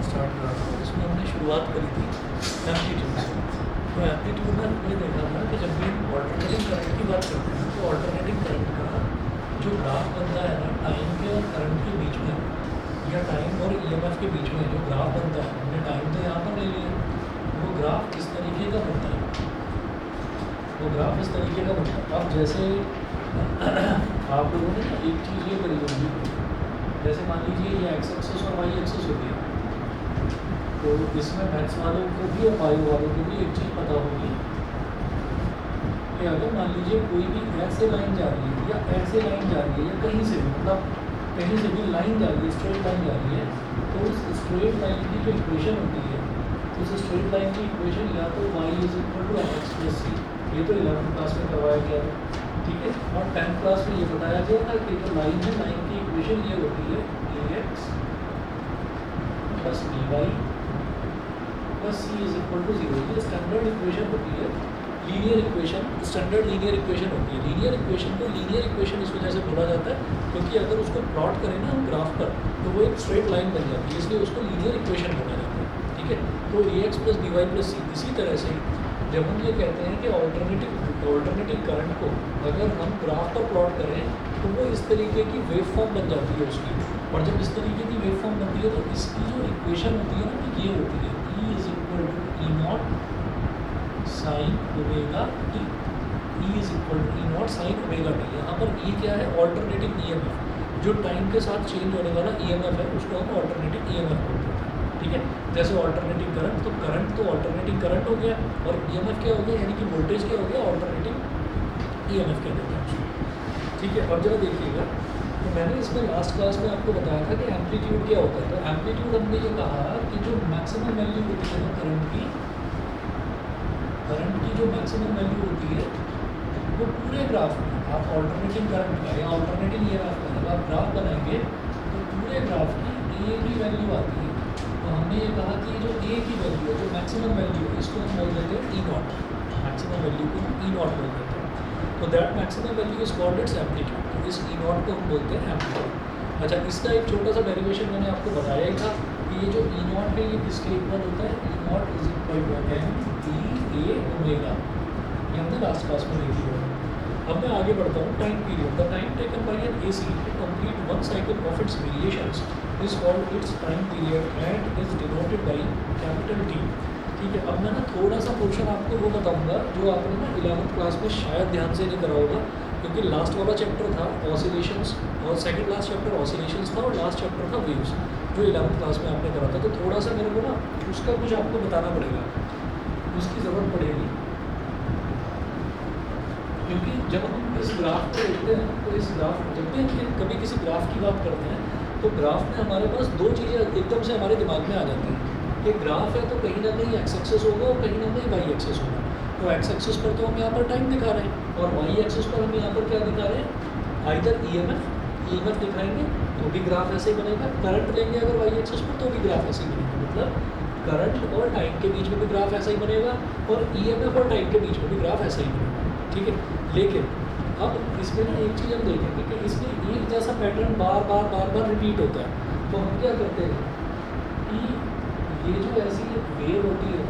Start करा था, उसमें हमने शुरुआत करी थी एम्पलीट्यूड से। तो एम्पलीट्यूड में हमने देखा था कि जब भी ऑल्टरनेटिंग करंट की बात करते हैं तो ऑल्टरनेटिंग करंट का जो ग्राफ बनता है ना टाइम के और करंट के बीच में, या टाइम और ईएमएफ के बीच में जो ग्राफ बनता है, हमने टाइम तो यहाँ पर ले लिया, वो ग्राफ इस तरीके का बनता है, वो ग्राफ इस तरीके का बनता है। अब जैसे आप लोगों ने एक चीज़ ये करी होगी, जैसे मान लीजिए ये एक्स एक्सिस और वाई एक्सिस हो गया, तो इसमें मैथ्स वालों को भी और बायो वालों को भी एक चीज़ पता होगी कि अगर मान लीजिए कोई भी ऐसे लाइन जा रही है या ऐसे लाइन जा रही है या कहीं से भी, मतलब कहीं से भी लाइन जा रही है, स्ट्रेट लाइन जा रही है, तो उस स्ट्रेट लाइन की जो इक्वेशन होती है, उस स्ट्रेट लाइन की इक्वेशन या तो y is equal to X plus C, ये तो 11th क्लास में करवाया गया था, ठीक है। और 10th क्लास में ये बताया गया था कि जो लाइन है, लाइन की इक्वेशन ये होती है ax plus by plus C is equal to 0। ये स्टैंडर्ड इक्वेशन होती है, linear equation, standard linear equation होती है। लीनियर इक्वेशन को लीनियर इक्वेशन इस वजह से बोला जाता है क्योंकि अगर उसको प्लॉट करें ना हम ग्राफ पर, तो वो एक स्ट्रेट लाइन बन जाती है, इसलिए उसको लीनियर इक्वेशन बोला जाता है, ठीक है। तो ax प्लस by प्लस सी, इसी तरह से जब हम ये कहते हैं कि ऑल्टरनेटिंग करंट को अगर हम ग्राफ पर प्लॉट करें तो वो इस तरीके की वेव फॉर्म बन जाती है उसकी, और जब इस तरीके की वेव फॉर्म बनती है तो इसकी जो इक्वेशन होती है ना, ये होती है E is equal to E naught sine omega t, E is equal to E naught sine omega t. यहाँ पर E क्या है? ऑल्टरनेटिंग ईएमएफ, जो टाइम के साथ चेंज होने वाला ईएमएफ है उसको हम ऑल्टरनेटिंग ईएमएफ बोलते हैं, ठीक है। जैसे ऑल्टरनेटिंग करंट, तो करंट तो ऑल्टरनेटिंग करंट हो गया, और ईएमएफ क्या हो गया, यानी कि वोल्टेज क्या हो गया, ऑल्टरनेटिंग ईएमएफ कह देते हैं उसको, ठीक है। अब जरा देखिएगा, तो मैंने इसमें लास्ट क्लास में आपको बताया था कि एम्पलीट्यूड क्या होता है। तो एम्पलीट्यूड हमने ये कहा कि जो मैक्सिमम वैल्यू होती है ना करंट की जो मैक्सिमम वैल्यू होती है वो पूरे ग्राफ में, आप ऑल्टरनेटिंग करंट का या ऑल्टरनेटिंग ईएमएफ का जब आप ग्राफ बनाएंगे तो पूरे ग्राफ की ए की वैल्यू आती है। तो हमने ये कहा कि जो ए की वैल्यू है, जो मैक्सिमम वैल्यू है, इसको हम बोल देते हैं ई नॉट, मैक्सिमम वैल्यू को हम ई नॉट बोल देते हैं। तो that maximum value is called it's amplitude, तो इस ई नॉट को हम बोलते हैं एम्पलीट्यूड। अच्छा, इसका एक छोटा सा डेरिवेशन मैंने आपको बताया ही था कि ये जो ई नॉट है ये किसके इक्वल होता है, E naught is equal to M D A omega, ये हमने लास्ट क्लास में देखी है। अब मैं आगे बढ़ता हूँ। Time period, the time taken by an AC to complete one cycle of its variations is called its time period and is denoted by capital T, ठीक है। अब मैं ना थोड़ा सा पोर्शन आपको वो बताऊंगा जो आपने ना 11th क्लास में शायद ध्यान से नहीं करा होगा, क्योंकि लास्ट वाला चैप्टर था ऑसिलेशंस, और सेकंड लास्ट चैप्टर ऑसिलेशंस था, और लास्ट चैप्टर था वेव्स, जो 11th क्लास में आपने करा था। तो थोड़ा सा मेरे को ना उसका कुछ आपको बताना पड़ेगा, उसकी ज़रूरत पड़ेगी, क्योंकि जब हम इस ग्राफ को देखते हैं तो इस ग्राफ, जब भी हम कभी किसी ग्राफ की बात करते हैं तो ग्राफ में हमारे पास दो चीज़ें एकदम से हमारे दिमाग में आ जाती हैं। एक ग्राफ है तो कहीं ना कहीं एक्स एक्सिस होगा और कहीं ना कहीं वाई एक्सिस होगा। तो एक्स एक्सिस पर तो हम यहाँ पर टाइम दिखा रहे हैं, और वाई एक्सिस पर हम यहाँ पर क्या दिखा रहे हैं, आइदर ईएमएफ दिखाएंगे तो भी ग्राफ ऐसे ही बनेगा, करंट लेंगे अगर वाई एक्सिस पर तो भी ग्राफ ऐसे ही बनेगा, मतलब करंट और टाइम के बीच में भी ग्राफ ऐसा ही बनेगा, और ईएमएफ और टाइम के बीच में भी ग्राफ ऐसा ही बनेगा, ठीक है। लेकिन अब इसमें ना एक चीज़ हम देखेंगे कि इसमें एक जैसा पैटर्न बार बार रिपीट होता है। तो हम क्या करते हैं कि ये जो ऐसी एक वेव होती है,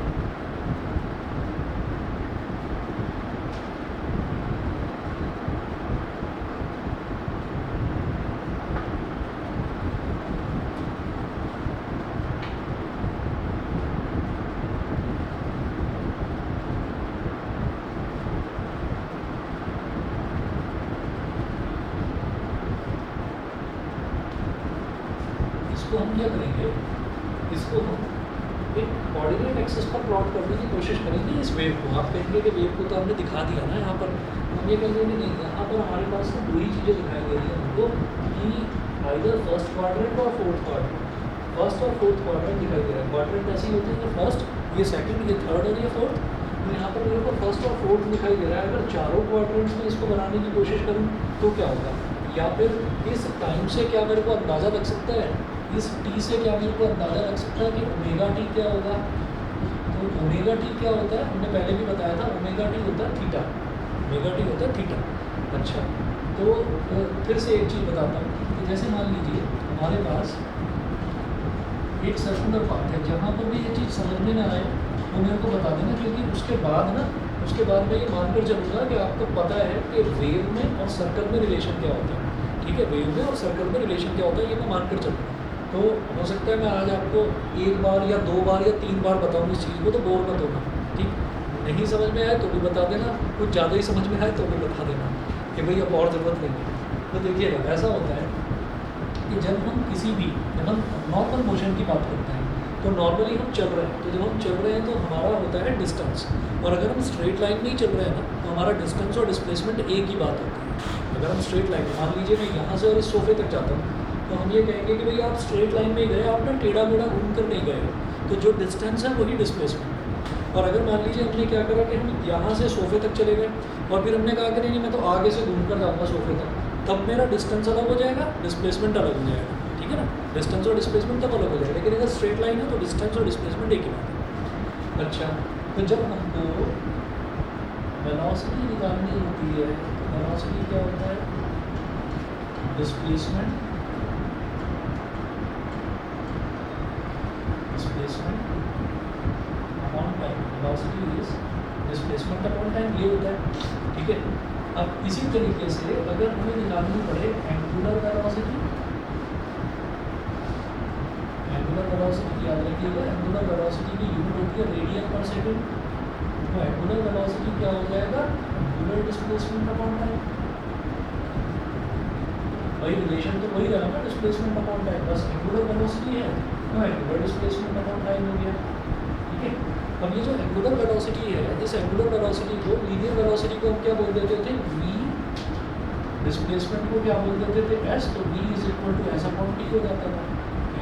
इसको हम क्या करेंगे, इसको हम एक कोऑर्डिनेट एक्सिस पर प्लॉट करने की कोशिश करेंगे इस वेव को। आप कहेंगे कि वेव को तो हमने दिखा दिया ना यहाँ पर, हम ये कहेंगे कि नहीं, यहाँ पर हमारे पास ना दो ही चीज़ें दिखाई दे रही हैं हमको, कि आइदर फर्स्ट क्वाड्रेंट और फोर्थ क्वाड्रेंट, फर्स्ट और फोर्थ क्वाड्रेंट दिखाई दे रहा है। क्वाड्रेंट ऐसे ही होते हैं कि फर्स्ट, ये सेकंड, ये थर्ड और ये फोर्थ। तो यहाँ पर मेरे को फर्स्ट और फोर्थ दिखाई दे रहा है। अगर चारों क्वाड्रेंट्स में इसको बनाने की कोशिश करूँ तो क्या होगा, या फिर इस टाइम से क्या मेरे को अंदाज़ा लग सकता है, इस टी से क्या मेरे को अंदाज़ा लग सकता है कि ओमेगा टी क्या होगा। तो ओमेगा टी क्या होता है, हमने पहले भी बताया था, ओमेगा टी होता है थीटा, ओमेगा टी होता है थीटा। अच्छा, तो फिर से एक चीज़ बताता हूँ कि जैसे मान लीजिए हमारे पास एक सर्कुलर पाथ है, जहाँ पर भी ये चीज़ समझ में ना आए वो मेरे को बता देना, क्योंकि उसके बाद मैं ये मानकर चलूँगा कि आपको पता है कि वेव में और सर्कल में रिलेशन क्या होता है। ठीक है, वेव में और सर्कल में रिलेशन क्या होता है ये मैं मानकर चलूँगा। तो हो सकता है मैं आज आपको एक बार या 2 बार या 3 बार बताऊँ इस चीज़ को, तो बोर मत होना। ठीक, नहीं समझ में आए तो भी बता देना, कुछ ज़्यादा ही समझ में आए तो भी बता देना कि भाई अब और ज़रूरत नहीं है। तो देखिएगा ऐसा होता है कि जब हम नॉर्मल मोशन की बात करते हैं, तो नॉर्मली हम चल रहे हैं, तो जब हम चल रहे हैं तो हमारा होता है डिस्टेंस, और अगर हम स्ट्रेट लाइन में ही चल रहे हैं ना तो हमारा डिस्टेंस और डिस्प्लेसमेंट एक ही बात होती है। अगर हम स्ट्रेट लाइन में, मान लीजिए मैं यहाँ से और इस सोफे तक जाता हूँ, तो हम ये कहेंगे कि भाई आप स्ट्रेट लाइन में ही गए, आप ना टेढ़ा मेढ़ा घूम कर नहीं गए, तो जो डिस्टेंस है वही डिस्प्लेसमेंट। और अगर मान लीजिए हमने क्या करा कि हम यहाँ से सोफे तक चले गए और फिर हमने कहा कि नहीं मैं तो आगे से घूम कर जाऊँगा सोफे तक, तब मेरा डिस्टेंस अलग हो जाएगा, डिस्प्लेसमेंट अलग हो जाएगा। ठीक है ना, डिस्टेंस और डिस्प्लेसमेंट तब अलग हो जाएगा, लेकिन अगर स्ट्रेट लाइन है तो डिस्टेंस और डिस्प्लेसमेंट एक ही बात है। अच्छा, तो जब हमको वेलोसिटी निकालनी होती है तो वेलोसिटी क्या होता है, displacement upon time. Velocity is displacement upon time, ये होता है। ठीक है, अब इसी तरीके से अगर हमें निकालनी पड़े एंगुलर वेलोसिटी, याद रखिएगा एंगुलर वेलोसिटी की यूनिट होती है रेडियन पर सेकंड, तो एंगुलर वेलोसिटी क्या हो जाएगा, एंगुलर डिस्प्लेसमेंट अपॉन टाइम। वही रिलेशन तो वही रहा ना, डिस्प्लेसमेंट अपॉन टाइम, बस एंगुलर वेलोसिटी है तो एंगुलर डिस्प्लेसमेंट अपॉन टाइम हो गया। ठीक है, अब ये जो एंगुलर वेलोसिटी है, इस एंगुलर वेलोसिटी को, लीनियर वेलोसिटी को हम क्या बोल देते थे, v, डिस्प्लेसमेंट को क्या बोल देते थे, s, तो v is equal to s upon t हो जाता था।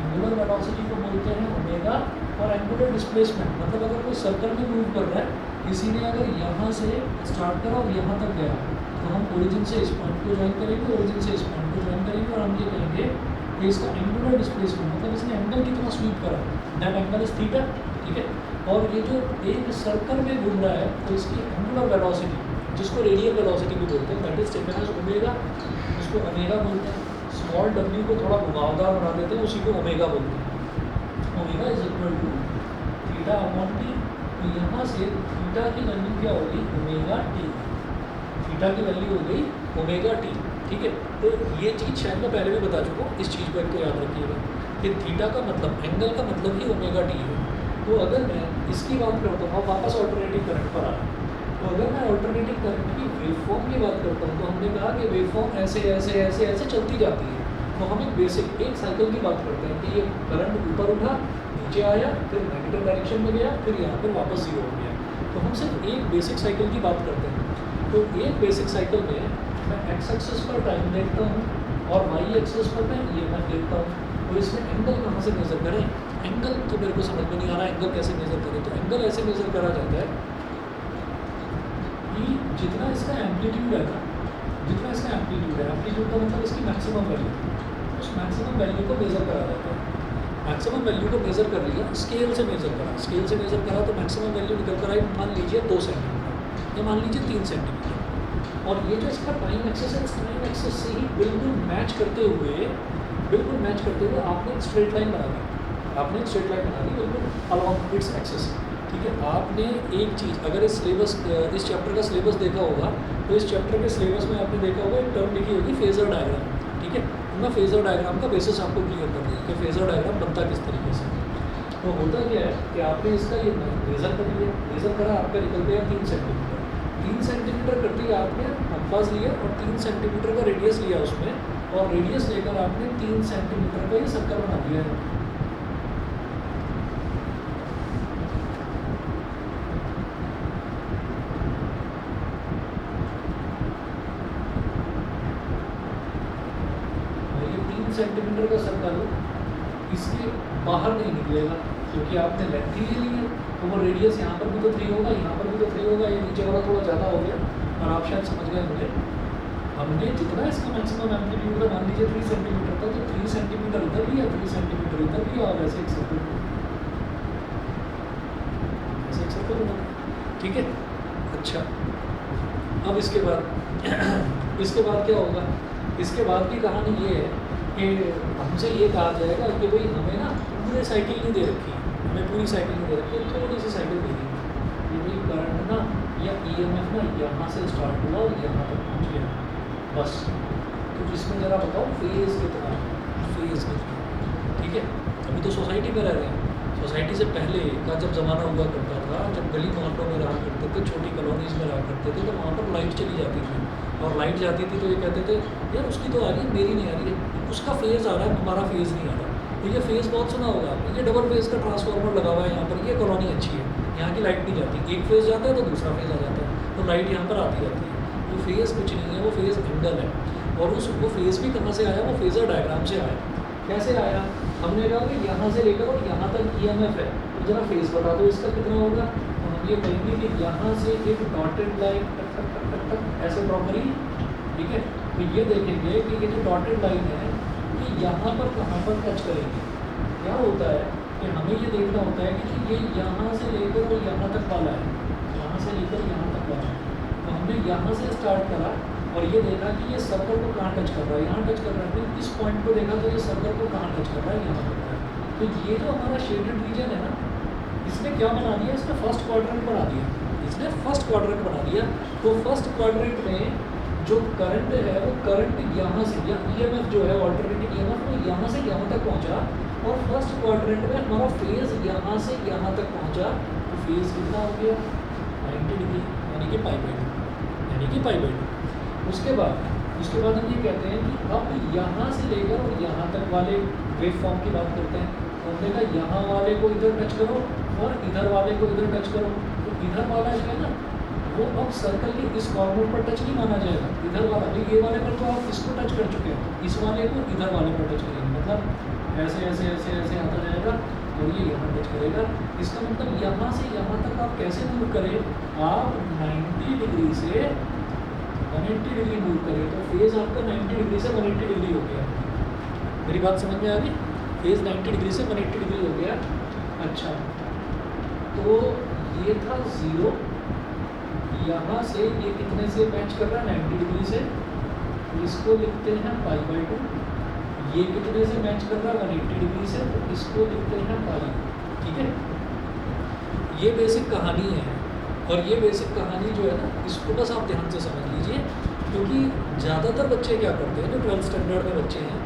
एंगुलर वेलोसिटी को बोलते हैं ओमेगा, और एंगुलर डिस्प्लेसमेंट मतलब अगर कोई सर्कल में मूव कर रहा है, किसी ने अगर यहाँ से स्टार्ट करा और यहाँ तक गया, तो हम ओरिजिन से इस पॉइंट को ज्वाइन करेंगे, ओरिजिन से इस पॉइंट को ज्वाइन करेंगे, और हम ये कहेंगे कि इसका एंगुलर डिस्प्लेसमेंट मतलब इसने एंगल कितना स्वीप करा, दैट एंगल इज थीटा। ठीक है, और ये जो एक सर्कल में घूम रहा है तो इसकी एंगुलर वेलोसिटी, जिसको रेडियल वेलोसिटी भी बोलते हैं, that is taken as omega, उसको ओमेगा बोलते हैं। स्मॉल w को थोड़ा घुमावदार बना देते हैं, उसी को ओमेगा बोलते हैं। Omega is equal to theta upon t, तो यहाँ से थीटा की वैल्यू क्या होगी, ओमेगा टी, थीटा की वैल्यू हो गई ओमेगा टी। ठीक है, तो ये चीज़ शायद मैं पहले भी बता चुका हूँ, इस चीज़ को एक तो याद रखिएगा कि थीटा का मतलब, एंगल का मतलब ही ओमेगा टी है। तो अगर मैं इसकी बात करता हूँ, वापस ऑल्टरनेटिव करंट पर आ रहा है, तो अगर मैं ऑल्टरनेटिव करंट की वेवफॉर्म की बात करता हूँ, तो हमने कहा कि वेवफॉर्म ऐसे ऐसे ऐसे ऐसे चलती जाती है। तो हम एक बेसिक एक साइकिल की बात करते हैं कि ये करंट ऊपर उठा, नीचे आया, फिर नेगेटिव डायरेक्शन में गया, फिर यहाँ पर वापस जीरो हो गया। तो हम सिर्फ एक बेसिक साइकिल की बात करते हैं। तो एक बेसिक साइकिल में मैं एक्स एक्सिस पर टाइम देखता हूँ और वाई एक्सिस पर मैं EMF देखता हूँ। तो इसमें एंगल कहाँ से मेज़र करें, एंगल तो मेरे को समझ में नहीं आ रहा, एंगल कैसे मेज़र करें। तो एंगल ऐसे मेज़र करा जाता है कि जितना इसका एम्पलीट्यूड है ना, जितना इसका एम्पलीट्यूड है, एम्पलीट्यूड का मतलब इसकी मैक्सिमम वैल्यू, उस मैक्सिमम वैल्यू को मेज़र करा जाता है। मैक्सिमम वैल्यू को मेज़र कर लिया, स्केल से मेज़र करा, स्केल से मेज़र करा तो मैक्सिमम वैल्यू निकल कर आई, मान लीजिए 2 सेंटीमीटर या मान लीजिए 3 सेंटीमीटर। और ये जो इसका टाइम एक्सिस है, टाइम एक्सिस से ही बिल्कुल मैच करते हुए आपने एक स्ट्रेट लाइन बना दी, बिल्कुल अलॉन्ग इट्स एक्सिस। ठीक है, आपने एक चीज़, अगर इस चैप्टर का सिलेबस देखा होगा, तो इस चैप्टर के सिलेबस में आपने देखा होगा एक टर्म लिखी होगी फेजर डायग्राम। ठीक है, तो मैं फेजर डायग्राम का बेसिस आपको क्लियर कर दूँ कि फेजर डायग्राम बनता किस तरीके से। तो होता क्या है कि आपने इसका ये मेज़र कर लिया, मेज़र करा, आपका निकल गया 3 सेंटीमीटर। 3 सेंटीमीटर करते ही आपने कंपास लिया और 3 सेंटीमीटर का रेडियस लिया उसमें, और रेडियस लेकर आपने 3 सेंटीमीटर का ये सर्कल बना दिया है। ये 3 सेंटीमीटर का सर्कल इसके बाहर नहीं निकलेगा, क्योंकि आपने लेंथ ही ले ली है। तो वो रेडियस यहाँ पर भी तो 3 होगा, यहाँ पर भी तो 3 होगा, ये नीचे वाला थोड़ा ज़्यादा हो गया, और आप शायद समझ गए मुझे। हमने जितना इसका मैक्सिमम एम्पलीट्यूड मान लीजिए 3 सेंटीमीटर था, तो 3 सेंटीमीटर इधर भी है, 3 सेंटीमीटर इधर भी, और ऐसे एक सर्कल बना। ठीक है, अच्छा, अब इसके बाद क्या होगा, इसके बाद की कहानी ये है कि हमसे ये कहा जाएगा कि भाई हमें ना पूरे साइकिल नहीं दे रखी, हमें पूरी साइकिल नहीं दे रखी, थोड़ी सी साइकिल दे दी कि भाई करंट ना या ईएमएफ ना यहाँ से स्टार्ट हुआ और यहाँ तक पहुँच गया बस। तो इसमें ज़रा बताओ फेज़ कितना, ठीक है। अभी तो सोसाइटी में रह रहे हैं, सोसाइटी से पहले का जब ज़माना हुआ करता था, जब गली मोहल्लों में रहा करते थे, छोटी कॉलोनीज़ में रहा करते थे, तो वहाँ पर लाइट चली जाती थी और लाइट जाती थी तो ये कहते थे यार उसकी तो आ रही है, मेरी नहीं आ रही है, उसका फेज़ आ रहा है, हमारा फेज़ नहीं आ रहा। तो ये फेज़ बहुत सुना होगा आपने, ये डबल फेज़ का ट्रांसफार्मर लगा हुआ है यहाँ पर, ये कॉलोनी अच्छी है, यहाँ की लाइट नहीं जाती, एक फेज़ जाता है तो दूसरा फेज़ आ जाता है, तो लाइट यहाँ पर आती रहती है। वो फेज़ कुछ नहीं है, वो फेज़ एंगल है। और वो फेज़ भी कहाँ से आया, वो फेज़र डायग्राम से आया। कैसे आया, हमने कहा कि यहाँ से लेकर और यहाँ तक ईएमएफ है, तो जरा फेज़ बता दो इसका कितना होगा। तो हम ये कहेंगे कि यहाँ से एक डॉटेड लाइन टक टक टक टक टक ऐसे ड्रॉ करी, ठीक है। तो ये देखेंगे कि ये जो डॉटेड लाइन है कि यहाँ पर कहाँ पर टच करेंगे। क्या होता है कि हमें ये देखना होता है कि ये यहाँ से लेकर और यहाँ तक वाला है, यहाँ से लेकर यहाँ तक वाला है। तो हमने यहाँ से स्टार्ट करा और ये देखा कि ये सर्कल को कहाँ टच कर रहा है, यहाँ टच कर रहा है। फिर इस पॉइंट को देखा तो ये सर्कल को कहाँ टच कर रहा है, यहाँ पर। तो ये जो हमारा शेडेड रीजन है ना, इसने क्या बना दिया, इसने फर्स्ट क्वाड्रेंट बना दिया, इसने फर्स्ट क्वाड्रेंट बना दिया। तो फर्स्ट क्वाड्रेंट में जो करंट है वो करंट यहाँ से या ईएमएफ जो है ऑल्टरनेटिंग ईएमएफ वो यहाँ से यहाँ तक पहुँचा और फर्स्ट क्वाड्रेंट में हमारा फेज़ यहाँ से यहाँ तक पहुँचा। तो फेज़ कितना हो गया 90 डिग्री, यानी कि पाई बाई टू। उसके बाद हम ये कहते हैं कि अब यहाँ से लेकर और यहाँ तक वाले वेव फॉर्म की बात करते हैं। तो हमने कहा यहाँ वाले को इधर टच करो और इधर वाले को इधर टच करो। तो इधर वाला जो है ना वो अब सर्कल के इस कॉर्नर पर टच नहीं माना जाएगा, इधर वाला भी, ये वाले पर तो आप इसको टच कर चुके हो, इस वाले को इधर वाले पर टच करेंगे, मतलब ऐसे ऐसे ऐसे ऐसे आता जाएगा और ये यहाँ टच करेगा। इसका मतलब यहाँ से यहाँ तक आप कैसे मूव करें, आप 90 डिग्री से 180 डिग्री मूव करें तो फेज़ आपका 90 डिग्री से 180 डिग्री हो गया। मेरी बात समझ में आ गई, फेज़ 90 डिग्री से 180 डिग्री हो गया। अच्छा, तो ये था 0, यहाँ से ये कितने से मैच कर रहा है 90 डिग्री से, इसको लिखते हैं पाई बाई टू। ये कितने से मैच कर रहा है 180 डिग्री से, तो इसको लिखते हैं पाई, ठीक है। ये बेसिक कहानी है और ये बेसिक कहानी जो है ना इसको बस आप ध्यान से समझ लीजिए, क्योंकि ज़्यादातर बच्चे क्या करते हैं, जो 12th स्टैंडर्ड में बच्चे हैं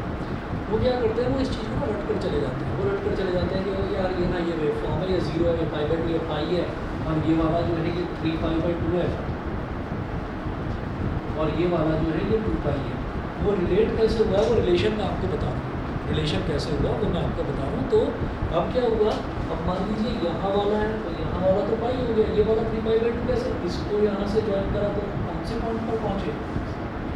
वो क्या करते हैं, वो इस चीज़ को रट कर चले जाते हैं। वो रट कर चले जाते हैं कि यार ये ना ये वेव फॉर्म है, ये 0 है, ये पाई बाई टू, ये पाई है, और ये वाला जो है ये 3 पाई बाई टू है, और ये वाला जो है ये 2 पाई है। वो रिलेट कैसे हुआ है, वो रिलेशन मैं आपको बता रहा हूँ, रिलेशन कैसे हुआ वो मैं आपको बता रहा हूँ। तो अब क्या हुआ, अब मान लीजिए यहाँ वाला है तो यहाँ वाला तो पाई हो गया, ये वाला 3 पाई बाई टू कैसे, इसको यहाँ से ज्वाइन करा तो कौन से पॉइंट पर पहुँचे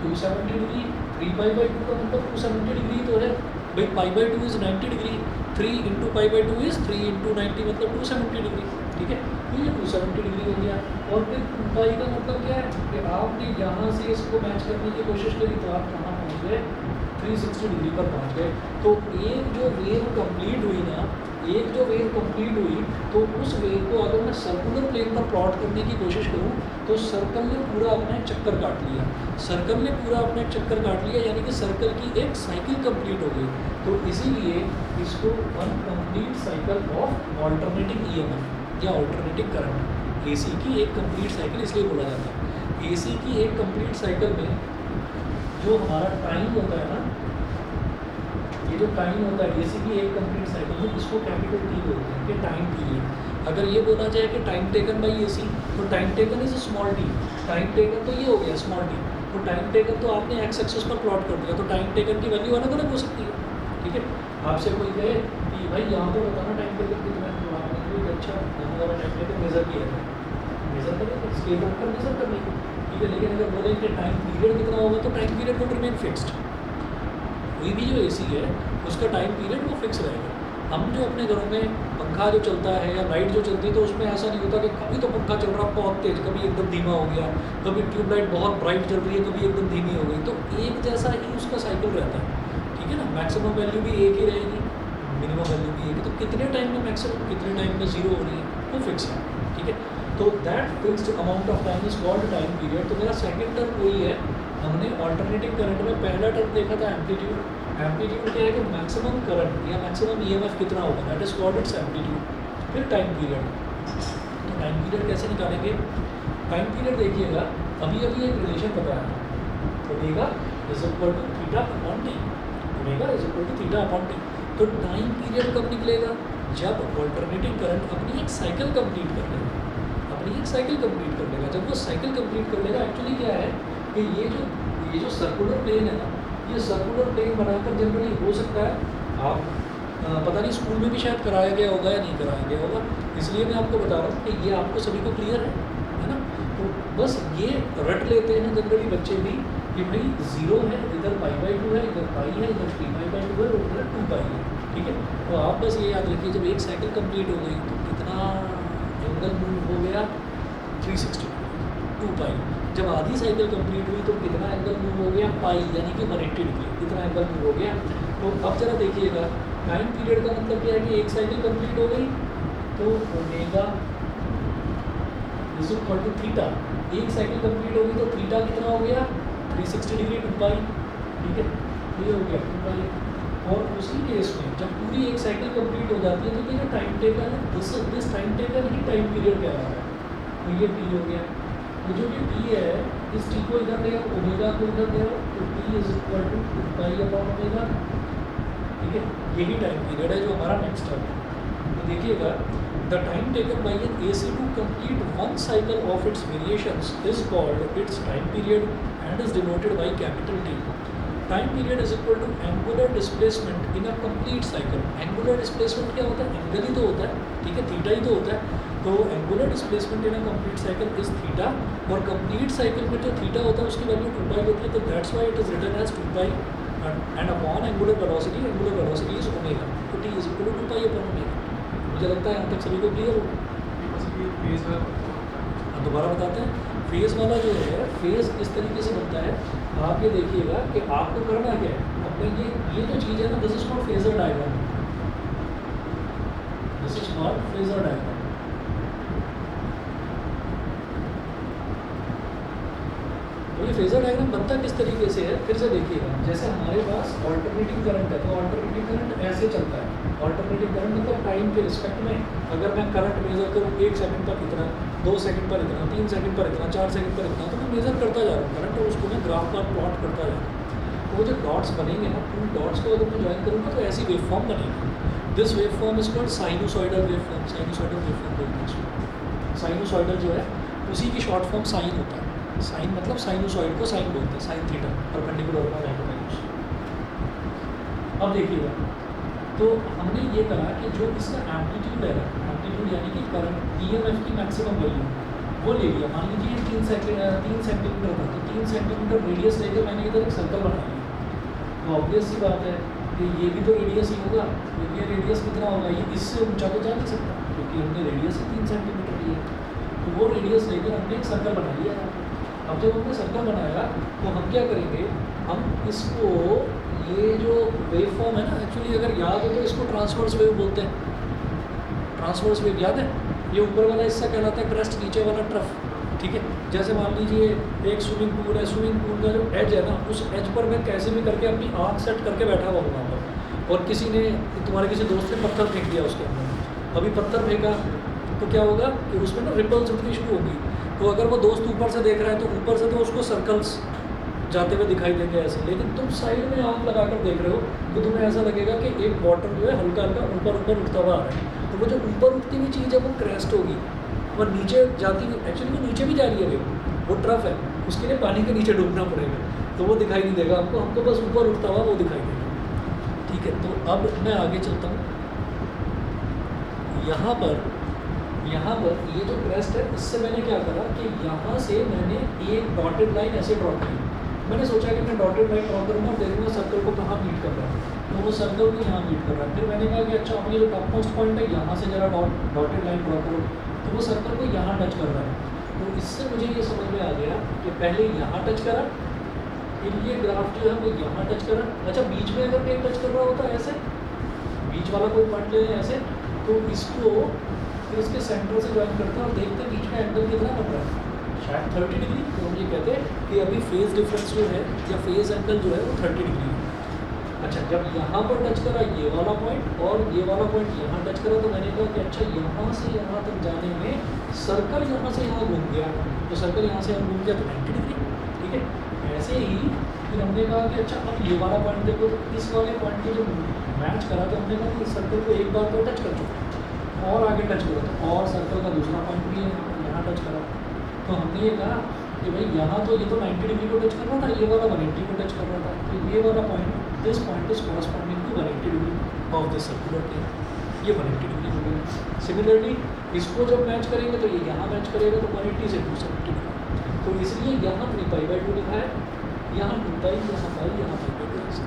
270 डिग्री। 3 पाई बाई टू का मतलब 270 डिग्री तो है भाई, pi by two is 90 degree, 3 into pi by two is 3 into 90 मतलब 270 डिग्री, ठीक है। तो ये 270 डिग्री हो गया। और फिर 2 पाई का मतलब क्या है कि आपने यहाँ से इसको मैच करने की कोशिश करी तो आप कहाँ पहुँच गए, 360 डिग्री पर पहुँच गए। तो एक जो वेव कंप्लीट हुई ना, तो उस वेव को अगर मैं सर्कुलर प्लेन पर प्लॉट करने की कोशिश करूँ तो सर्कल ने पूरा अपना एक चक्कर काट लिया, यानी कि सर्कल की एक साइकिल कंप्लीट हो गई। तो इसीलिए इसको one complete cycle of alternating EMF या ऑल्टरनेटिंग करंट, एसी की एक कंप्लीट साइकिल इसलिए बोला जाता है। एसी की एक कंप्लीट साइकिल में जो हमारा टाइम होता है ना, ये जो टाइम होता है एसी की एक कंप्लीट साइकिल में, इसको कैपिटल टी बोलते हैं कि टाइम पीरियड। अगर ये बोला जाए कि टाइम टेकन बाई एसी तो time taken is small T, time taken तो ये हो गया स्मॉल टी। तो टाइम टेकन तो आपने एक्स एक्सिस पर प्लॉट कर दिया, तो टाइम टेकन की वैल्यू अलग अलग हो सकती है, ठीक है। आपसे कोई कहे कि भाई यहाँ पर बताना टाइम टेकन कितना है, तो आपने कोई अच्छा यहाँ वाला टाइम टेकन मेज़र किया है, मेज़र करें स्केल आउट कर मेज़र करने की, ठीक है। लेकिन अगर बोले कि टाइम पीरियड कितना होगा तो time period would remain fixed. कोई भी जो एसी है उसका टाइम पीरियड वो फिक्स रहेगा। हम जो अपने घरों में पंखा जो चलता है या लाइट जो चलती है तो उसमें ऐसा नहीं होता कि कभी तो पंखा चल रहा बहुत तेज़, कभी एकदम धीमा हो गया, कभी ट्यूबलाइट बहुत ब्राइट चल रही है, कभी एकदम धीमी हो गई। तो एक जैसा ही उसका साइकिल रहता है, ठीक है ना। मैक्सिमम वैल्यू भी एक ही रहेगी, मिनिमम वैल्यू भी एक ही। तो कितने टाइम में मैक्सिमम, कितने टाइम में 0 हो रही है वो फिक्स है, ठीक है। तो that fixed amount of time is called time period. तो मेरा सेकेंड टर्म वही है, हमने ऑल्टरनेटिंग करंट में पहला टर्म देखा था एम्पलीट्यूड, एम्पलीट्यूड क्या है कि मैक्सिमम करंट या मैक्सिमम ईएमएफ कितना होगा, that is called it's amplitude. फिर टाइम पीरियड, तो टाइम पीरियड कैसे निकालेंगे? टाइम पीरियड देखिएगा, अभी अभी एक रिलेशन बताया, omega is equal to theta upon t, omega is equal to theta upon t. तो टाइम पीरियड कब निकलेगा? जब ऑल्टरनेटिंग करंट अपनी एक साइकिल कंप्लीट कर लेगा, अपनी एक साइकिल कंप्लीट कर लेगा। जब वो साइकिल कंप्लीट कर लेगा, एक्चुअली क्या है कि ये जो सर्कुलर प्लेन है ना, ये सर्कुलर प्लेन बनाकर जनरली हो सकता है, आप पता नहीं स्कूल में भी शायद कराया गया होगा या नहीं कराया गया होगा, इसलिए मैं आपको बता रहा हूँ कि ये आपको सभी को क्लियर है ना। तो बस ये रट लेते हैं जनरली बच्चे भी कि भाई 0 है, इधर π/2 है, इधर पाई है, इधर 3π/2 है और इधर 2π है, ठीक है। तो आप बस ये याद रखिए, जब एक साइकिल कंप्लीट हो गई तो कितना एंगल मूव हो गया? 360, 2π। जब आधी साइकिल कंप्लीट हुई तो कितना एंगल मूव हो गया? पाई, यानी कि 180 डिग्री, कितना एंगल मूव हो गया? तो अब जरा देखिएगा, टाइम पीरियड का मतलब क्या है कि एक साइकिल कंप्लीट हो गई तो omega is equal to theta, एक साइकिल कंप्लीट हो गई तो थीटा कितना हो गया? 360 डिग्री, 2π, ठीक है, ये हो गया 2π। और उसी केस में जब पूरी एक साइकिल कंप्लीट हो जाती है तो ये जो टाइम टेकन है, this time taken he time period कहलाता है। तो ये टी हो गया, तो जो ये टी है, इस टी को इधर ले आओ, ओमेगा को इधर ले आओ, तो T is equal to 2π upon omega, ठीक है। यही टाइम पीरियड है जो हमारा नेक्स्ट टर्म है। तो देखिएगा, the time taken by an AC to complete one cycle of its variations is called its time period and is denoted by capital T। Time period is equal to angular displacement in a complete cycle. Angular displacement क्या होता है? Angle ही तो होता है, ठीक है, theta ही तो होता है। तो angular displacement in a complete cycle is theta, और कंप्लीट साइकिल में जो थीटा होता है उसकी वैल्यू 2π होती है, तो that's why it is written as 2π and upon angular velocity is omega, तो T is equal to 2π upon omega. मुझे लगता है यहाँ तक सभी को क्लियर हो। अब दोबारा बताते हैं, फेज़ वाला जो है, फेज़ इस तरीके से बनता है, आप ये देखिएगा कि आपको करना क्या है, अपने ये जो चीज़ है ना, this is called phasor diagram, this is called phasor diagram. तो ये फेजर डायग्राम बनता किस तरीके से है, फिर से देखिएगा, जैसे हमारे पास ऑल्टरनेटिंग करंट है, तो ऑल्टरनेटिंग करंट ऐसे चलता है। ऑल्टरनेटिंग करंट मतलब टाइम के रिस्पेक्ट में, अगर मैं करंट मेजर करूँ 1 सेकंड पर इतना, 2 सेकंड पर इतना, 3 सेकंड पर इतना, 4 सेकंड पर इतना, तो मैं मेजर करता जा रहा हूँ करंट, और उसको मैं ग्राफ पर प्लॉट करता जा रहा हूँ। तो वो जो डॉट्स बनेंगे ना, उन डॉट्स को अगर मैं ज्वाइन करूँगा तो ऐसी वेव फॉर्म बनेगी। This wave form is called sinusoidal wave form, sinusoidal wave form बोलते हैं इसको। साइनोसॉइडल जो है उसी की शॉर्ट फॉर्म साइन होता है, साइन मतलब साइनोसॉइड को साइन बोलते हैं, साइन थीटा परपेंडिकुलर ऑफ 90°। अब देखिएगा, तो हमने ये करा कि जो इसका एम्पलीट्यूड है, एम्पलीट्यूड यानी कि करंट EMF की मैक्सिमम वैल्यू वो ले लिया। मान लीजिए 3 सेंटीमीटर था, तो 3 सेंटीमीटर रेडियस लेकर मैंने इधर एक सर्कल बना लिया। तो ऑब्वियस सी बात है कि ये भी तो रेडियस ही होगा, तो ये रेडियस कितना होगा, ये इससे ऊंचा तो जा नहीं सकता, क्योंकि हमने रेडियस ही 3 सेंटीमीटर लिया। तो वो रेडियस लेकर हमने एक सर्कल बना लिया। अब जब हमने सर्कल बनाया तो हम क्या करेंगे, हम इसको, ये जो वेव फॉर्म है ना, एक्चुअली अगर याद हो तो इसको ट्रांसवर्स वेव बोलते हैं। ट्रांसवर्स वेव याद है, ये ऊपर वाला हिस्सा कहलाता है क्रेस्ट, नीचे वाला ट्रफ, ठीक है। जैसे मान लीजिए एक स्विमिंग पूल है, स्विमिंग पूल का जो एज है ना, उस एज पर मैं कैसे भी करके अपनी आँख सेट करके बैठा हुआ वहाँ पर, और किसी ने, तुम्हारे किसी दोस्त ने पत्थर फेंक दिया उसके अंदर। अभी पत्थर फेंका तो क्या होगा कि उसमें ना रिपल्स उठनी शुरू होगी। तो अगर वो दोस्त ऊपर से देख रहा है तो ऊपर से तो उसको सर्कल्स जाते हुए दिखाई देंगे ऐसे, लेकिन तुम साइड में आँख लगा कर देख रहे हो तो तुम्हें ऐसा लगेगा कि एक वाटर जो है हल्का हल्का ऊपर उठता हुआ आ रहा है। तो वो जो ऊपर उठती हुई चीज़ है वो क्रेस्ट होगी, और नीचे जाती हुई, एक्चुअली वो नीचे भी जा रही है, वो ट्रफ है, उसके लिए पानी के नीचे डूबना पड़ेगा, तो वो दिखाई नहीं देगा आपको, हमको बस ऊपर उठता हुआ वो दिखाई देगा, ठीक है। तो अब मैं आगे चलता हूँ। यहाँ पर ये जो क्रेस्ट है, इससे मैंने क्या करा कि यहाँ से मैंने एक डॉटेड लाइन ऐसे ड्रॉ की। मैंने सोचा कि मैं डॉटेड लाइन ड्रॉ करूँगा, देखूँगा सर्कल को कहाँ मीट कर रहा है, तो वो सर्कल को यहाँ मीट कर रहा है। फिर मैंने कहा कि अच्छा, ये जो टॉप मोस्ट पॉइंट है, यहाँ से जरा डॉटेड लाइन ड्रॉ करो, तो वो सर्कल को यहाँ टच कर रहा है। तो इससे मुझे ये समझ में आ गया कि पहले यहाँ टच करा, फिर ये ग्राफ जो है वो यहाँ टच करा। अच्छा, बीच में अगर कहीं टच कर रहा होता है ऐसे, बीच वाला कोई पार्ट ले ऐसे, तो इसको फिर इसके सेंटर से ज्वाइन करते हैं और देखते हैं बीच में एंगल कितना बन रहा है, शायद 30 डिग्री। तो हम ये कहते हैं कि अभी फेज़ डिफरेंस जो है या फेज़ एंगल जो है वो 30 डिग्री है। अच्छा, जब यहाँ पर टच करा ये वाला पॉइंट और ये वाला पॉइंट यहाँ टच करा, तो मैंने कहा कि अच्छा यहाँ से यहाँ तक जाने में सर्कल यहाँ से यहाँ घूम गया, तो सर्कल यहाँ से यहाँ घूम गया तो 90 डिग्री। ठीक है, ऐसे ही फिर हमने कहा कि अच्छा अब ये वाला पॉइंट देखो, तो इस वाले पॉइंट को जब मैच करा तो हमने कहा कि इस सर्कल को एक बार तो टच कर चुका, और आगे टच करो तो और सर्कल का दूसरा पॉइंट भी यहाँ टच करा। तो हमने ये कहा कि भाई यहाँ तो ये तो 90 डिग्री को टच कर रहा था, ये वाला 180 को टच कर रहा था, तो ये वाला point, this point is corresponding to 180 degree of this circular plane, ये 180 डिग्री हो गया। सिमिलरली इसको जब मैच करेंगे तो ये यहाँ मैच करेगा तो 180 से 270 डिग्री, तो इसलिए यहाँ 3π/2 लिखा है, यहाँ 2π, यहाँ पाई, यहाँ π/2।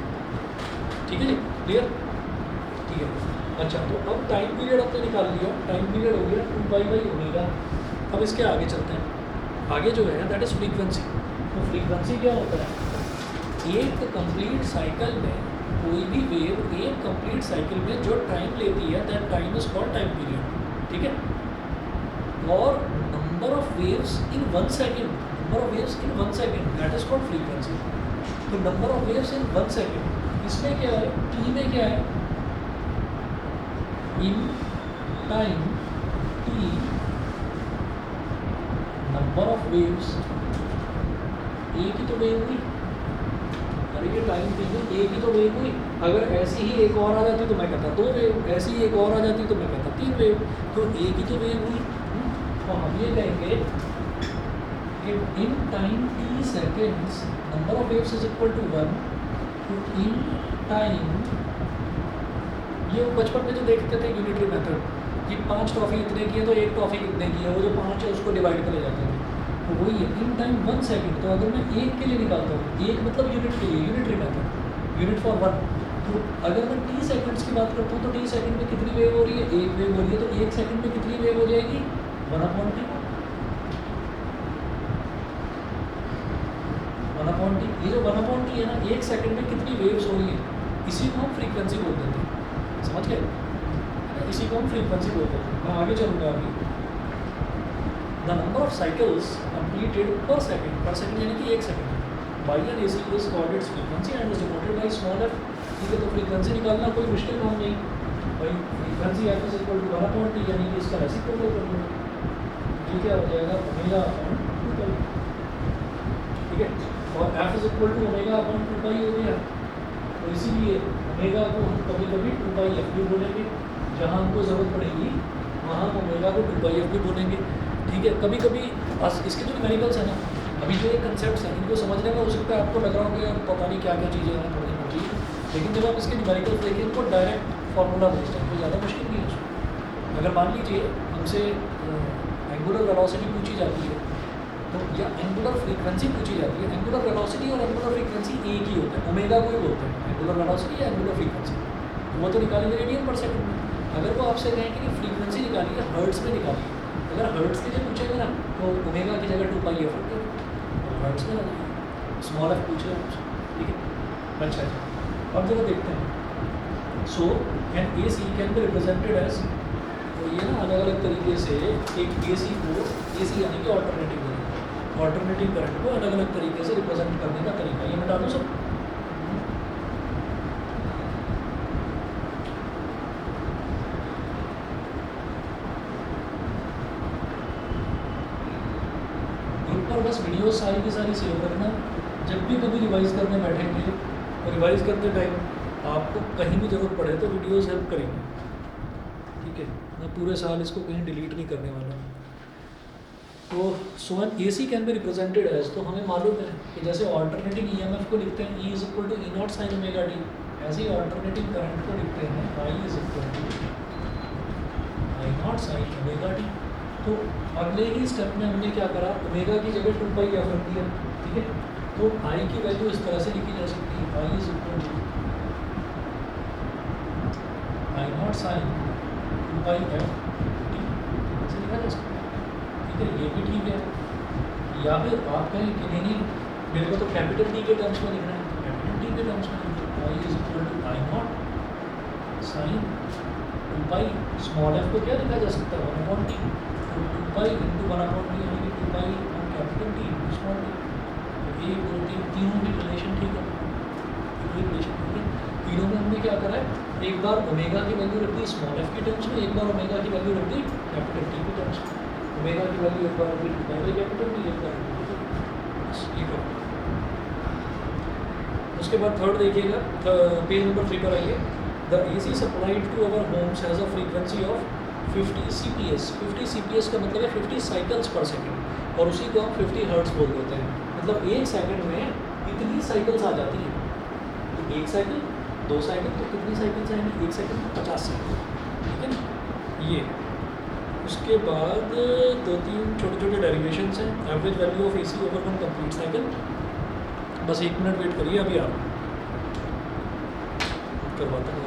ठीक है जी, क्लियर? ठीक है। अच्छा, तो अब टाइम पीरियड आपने निकाल लिया, टाइम पीरियड हो गया 2π/ω। अब इसके आगे चलते हैं। आगे जो है दैट इज़ फ्रीक्वेंसी। तो फ्रीक्वेंसी क्या होता है? एक कंप्लीट साइकिल में कोई भी वेव एक कंप्लीट साइकिल में जो टाइम लेती है that time is called time period. ठीक है, और number of waves in 1 second, number of waves in 1 second that is called frequency. तो number of waves in 1 second, इसमें क्या है, टी में क्या है, in time T number of waves, एक ही तो वेव हुई, अरे ये टाइम टी में एक ही तो वेव हुई। अगर ऐसी ही एक और आ जाती तो मैं कहता 2 वेव, ऐसी ही एक और आ जाती तो मैं कहता 3 वेव, तो एक ही तो वेव हुई। तो हम ये कहेंगे कि in time t seconds number of waves is equal to 1, तो इन टाइम, ये बचपन में जो देखते थे यूनिटरी मेथड कि 5 टॉफ़ी इतने की है तो 1 टॉफ़ी कितने की है, वो जो 5 है उसको डिवाइड करे जाते हैं, तो वही है इन टाइम 1 सेकेंड। तो अगर मैं एक के लिए निकालता हूँ, एक मतलब यूनिट के लिए, यूनिटरी मेथड, यूनिट फॉर 1, तो अगर मैं टी सेकेंड्स की बात करता हूँ तो टी सेकेंड में कितनी वेव हो रही है, 1 वेव हो रही है, तो 1 सेकेंड में कितनी वेव हो जाएगी, 1/t, 1/t। ये जो 1/t है ना, 1 सेकेंड में कितनी वेव्स हो रही है, इसी को हम फ्रीक्वेंसी बोल देते हैं। समझ गए? इसी को हम फ्रीक्वेंसी बोलते हैं। मैं आगे चलूँगा अभी। The number of cycles completed per second यानी कि 1 second by an AC is called its frequency and is denoted by small f। ठीक है, तो फ्रीक्वेंसी निकालना कोई मुश्किल काम नहीं भाई। Frequency f is equal to 1/t, यानी कि इसका रेसिप्रोकल कर लो, ये क्या हो जाएगा, ω/2π। ठीक है, और f इज इक्वल टू ω/2π हो गया, तो इसीलिए ओमेगा को हम कभी कभी 2πf भी बोलेंगे, जहाँ हमको ज़रूरत पड़ेगी वहाँ हम ओमेगा को 2πf भी बोलेंगे। ठीक है, कभी कभी इसके जो न्यूमेरिकल्स हैं ना, अभी जो ये कंसेप्ट्स हैं इनको समझने में हो सकता है आपको लग रहा हो कि पता नहीं क्या क्या चीज़ें हैं, थोड़ी मोटी, लेकिन जब आप इसके न्यूमेरिकल्स देखें इनको डायरेक्ट फार्मूला बेस्ड है, कोई ज़्यादा मुश्किल नहीं है उसमें। अगर मान लीजिए हमसे एंगुलर वेलोसिटी पूछी जाती है तो, या एंगुलर फ्रीक्वेंसी पूछी जाती है, एंगुलर वेलोसिटी और एंगुलर फ्रीक्वेंसी एक ही होता है, ओमेगा को ही बोलते हैं एंगुलर वेलोसिटी या एंगुलर फ्रीक्वेंसी, वो तो निकालेंगे रेडियन पर सेकंड में। अगर वो आपसे कहें कि फ्रीक्वेंसी निकालिए हर्ट्स में निकालिए, अगर हर्ट्स के लिए पूछेंगे ना तो ओमेगा की जगह 2πf रख देंगे, तो हर्ट्स में लगाइए, स्मॉल f पूछ रहे हैं आपसे। ठीक है, अच्छा जी, अब जरा देखते हैं। So an AC can be represented as, तो ये ना अलग अलग तरीके से एक AC को, AC यानी कि ऑल्टरनेटिंग करंट को अलग अलग तरीके से रिप्रेजेंट करने का तरीका, ये बता दूँ सब। बस वीडियोस सारी की सारी सेव रखना, जब भी कभी रिवाइज़ करने बैठेंगे तो रिवाइज़ करते टाइम आपको कहीं भी ज़रूरत पड़े तो वीडियोस हेल्प करेंगे। ठीक है, मैं पूरे साल इसको कहीं डिलीट नहीं करने वाला। तो so an AC can be represented as, तो हमें मालूम है कि जैसे ऑल्टरनेटिंग EMF को लिखते हैं E is equal to E0 sin ωt, ऐसे ही ऑल्टरनेटिंग करंट को लिखते हैं I is equal to I0 sin ωt। तो अगले ही स्टेप में हमने क्या करा, ओमेगा की जगह 2πf रख दिया। ठीक है, तो I की वैल्यू इस तरह से लिखी जा सकती है, I is equal to I0 sin 2πf, ऐसे लिखा जा सकता है। ठीक है, ये भी ठीक है। या फिर आप कहें कि नहीं मेरे को तो कैपिटल टी के टर्म्स में लिखना है, तो कैपिटल टी के टर्म्स में लिखो, I is equal to I0 sin 2π, small f को क्या लिखा जा सकता है, 1/t, 2π इंटू 1/t यानी कि 2π और कैपिटल टी स्मॉल टी। 1 2 3 तीनों की रिलेशन ठीक है, तीनों की रिलेशन ठीक है, तीनों क्या करा है, एक बार ओमेगा की वैल्यू रख दी स्मॉल एफ की टर्म्स में, एक बार ओमेगा की वैल्यू रख दी कैपिटल टी की टर्म्स में। ओमेगा की वैल्यू एक बार रख दी पहले कैपिटल में, एक बार बस ये करो। उसके बाद थर्ड देखिएगा, पेज नंबर 3 पर आइए। The AC supplied to our homes has a frequency of 50 CPS। 50 CPS का मतलब है 50 साइकिल्स पर सेकेंड, और उसी को हम 50 हर्ट्ज बोल देते हैं। मतलब एक सेकंड में इतनी साइकिल्स आ जाती हैं। तो एक साइकिल, 2 साइकिल, तो कितनी साइकिल्स आएंगी, एक सेकंड में 50 साइकिल, ठीक है ना ये। उसके बाद 2-3 छोटे छोटे डेरिवेशंस हैं। Average value of AC over one complete cycle. बस 1 मिनट वेट करिए, अभी आप करवाता हूँ।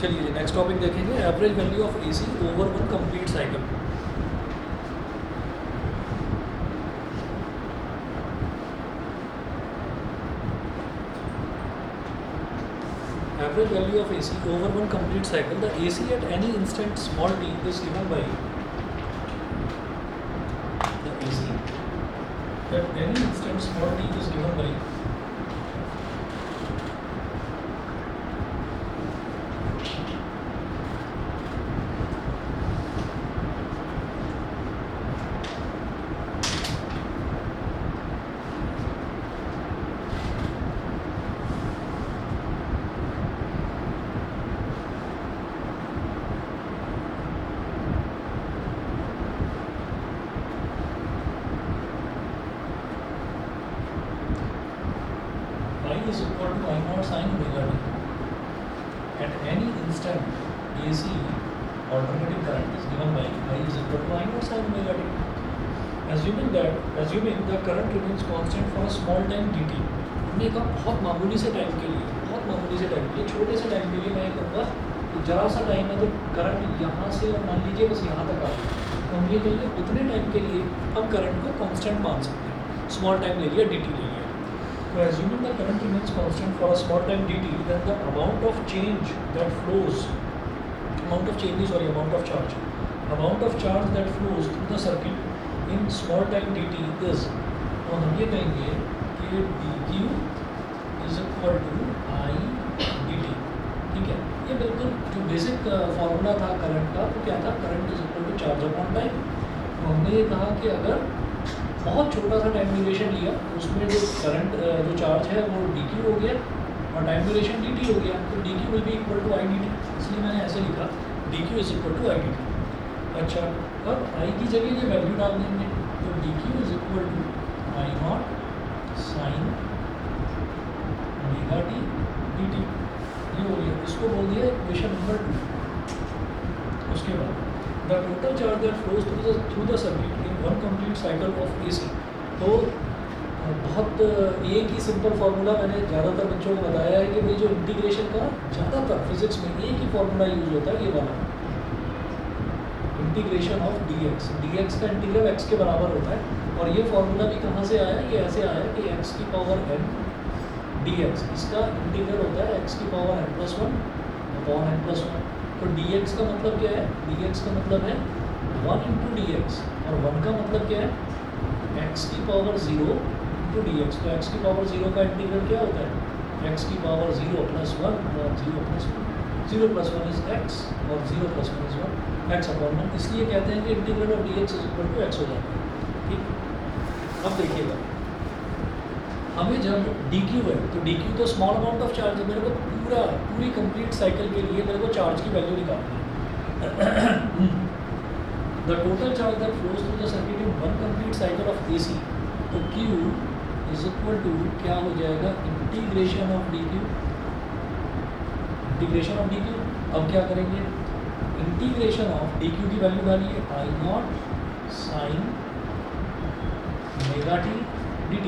चलिए जी नेक्स्ट टॉपिक देखेंगे, average value of AC over one complete cycle. Average value of AC over one complete cycle, the AC at any instant small t is given by the AC at any instant small t is given by is equal to I naught sin omega t. At any instant, AC alternating current is given by I is equal to I naught sin omega t. Assuming the current remains constant for a small time dt. हमने कहा बहुत मामूली से time के लिए, छोटे से time के लिए मैं कहूँगा कि जरा सा टाइम है तो करंट यहाँ से और मान लीजिए बस यहाँ तक आ गई, तो हम ये कहेंगे उतने टाइम के लिए हम करंट को कांस्टेंट मान सकते हैं। स्मॉल टाइम ले लिया, dt ले लिया। So assuming the current remains constant for a small time dt, then the amount of charge that flows through the circuit in small time dt is, तो हम ये कहेंगे कि dq is equal to I dt। ठीक है, ये बिल्कुल जो बेसिक फार्मूला था करंट का, तो क्या था, current is equal to charge upon time. तो हमने ये कहा कि अगर बहुत छोटा सा टाइम ड्यूरेशन लिया, उसमें जो करंट जो चार्ज है वो dq हो गया और टाइम ड्यूरेशन dt हो गया, तो dq will be equal to I dt। इसलिए मैंने ऐसे लिखा dq is equal to I dt। अच्छा, अब I की जगह ये वैल्यू डाल देंगे, तो dq is equal to I naught sine omega t dt। ये हो गया, इसको बोल दिया इक्वेशन नंबर 2। उसके बाद the total charge that flows through the circuit in one complete cycle of AC। तो बहुत एक ही सिंपल फार्मूला मैंने ज़्यादातर बच्चों को बताया है कि भाई जो इंटीग्रेशन का ज़्यादातर फिजिक्स में एक ही फार्मूला यूज होता है, ये वाला इंटीग्रेशन ऑफ dx का इंटीग्रल x के बराबर होता है। और ये फार्मूला भी कहाँ से आया, ये ऐसे आया कि x की पावर n dx, इसका इंटीग्रल होता है x की पावर n+1 अपॉन n+1। तो dx का मतलब क्या है, dx का मतलब है 1 इंटू dx, और 1 का मतलब क्या है, x की पावर 0 इंटू dx। तो x की पावर 0 का इंटीग्रल क्या होता है, x की पावर 0 प्लस 1 और 0 प्लस 1, 0 प्लस 1 इज x और 0 प्लस 1 इज 1, x अपॉन 1। इसलिए कहते हैं कि integral of dx is equal to x हो जाता है। ठीक, अब देखिएगा, हमें जब dq है, तो dq तो स्मॉल अमाउंट ऑफ चार्ज है, मेरे को पूरी कंप्लीट साइकिल के लिए मेरे को चार्ज की वैल्यू निकालनी है। The total charge that flows through the circuit in one complete cycle of AC, तो q इज इक्वल टू क्या हो जाएगा, इंटीग्रेशन ऑफ dq। अब क्या करेंगे, इंटीग्रेशन ऑफ dq की वैल्यू डालिए I naught sine omega t dt